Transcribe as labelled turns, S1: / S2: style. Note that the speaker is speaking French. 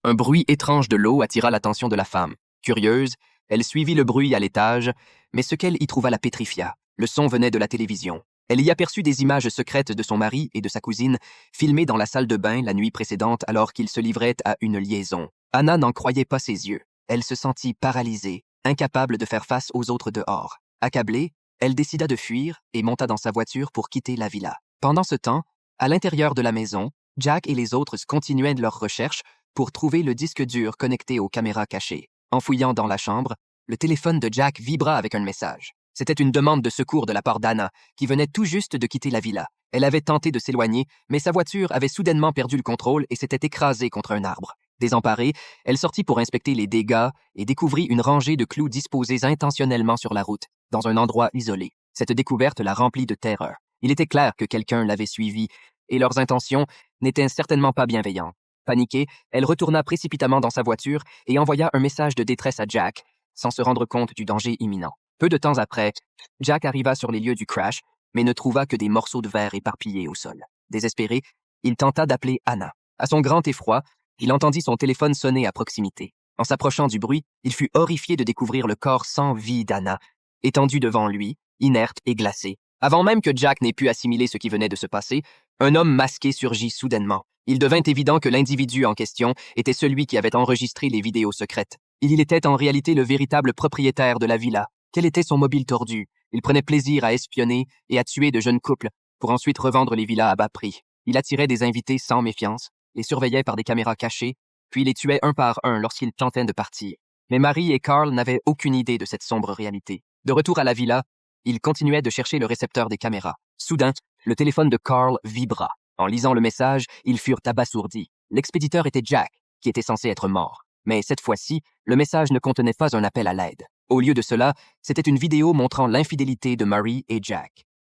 S1: Un bruit étrange de l'eau attira l'attention de la femme. Curieuse, elle suivit le bruit à l'étage, mais ce qu'elle y trouva la pétrifia. Le son venait de la télévision. Elle y aperçut des images secrètes de son mari et de sa cousine, filmées dans la salle de bain la nuit précédente alors qu'ils se livraient à une liaison. Anna n'en croyait pas ses yeux. Elle se sentit paralysée, incapable de faire face aux autres dehors. Accablée, elle décida de fuir et monta dans sa voiture pour quitter la villa. Pendant ce temps, à l'intérieur de la maison, Jack et les autres continuaient leurs recherches pour trouver le disque dur connecté aux caméras cachées. En fouillant dans la chambre, le téléphone de Jack vibra avec un message. C'était une demande de secours de la part d'Anna, qui venait tout juste de quitter la villa. Elle avait tenté de s'éloigner, mais sa voiture avait soudainement perdu le contrôle et s'était écrasée contre un arbre. Désemparée, elle sortit pour inspecter les dégâts et découvrit une rangée de clous disposés intentionnellement sur la route, dans un endroit isolé. Cette découverte la remplit de terreur. Il était clair que quelqu'un l'avait suivie, et leurs intentions n'étaient certainement pas bienveillantes. Paniquée, elle retourna précipitamment dans sa voiture et envoya un message de détresse à Jack, sans se rendre compte du danger imminent. Peu de temps après, Jack arriva sur les lieux du crash, mais ne trouva que des morceaux de verre éparpillés au sol. Désespéré, il tenta d'appeler Anna. À son grand effroi, il entendit son téléphone sonner à proximité. En s'approchant du bruit, il fut horrifié de découvrir le corps sans vie d'Anna, étendu devant lui, inerte et glacé. Avant même que Jack n'ait pu assimiler ce qui venait de se passer, un homme masqué surgit soudainement. Il devint évident que l'individu en question était celui qui avait enregistré les vidéos secrètes. Il était en réalité le véritable propriétaire de la villa. Quel était son mobile tordu? Il prenait plaisir à espionner et à tuer de jeunes couples pour ensuite revendre les villas à bas prix. Il attirait des invités sans méfiance, les surveillait par des caméras cachées, puis les tuait un par un lorsqu'ils tentaient de partir. Mais Marie et Carl n'avaient aucune idée de cette sombre réalité. De retour à la villa, ils continuaient de chercher le récepteur des caméras. Soudain, le téléphone de Carl vibra. En lisant le message, ils furent abasourdis. L'expéditeur était Jack, qui était censé être mort. Mais cette fois-ci, le message ne contenait pas un appel à l'aide. Au lieu de cela, c'était une vidéo montrant l'infidélité de Marie et Jack.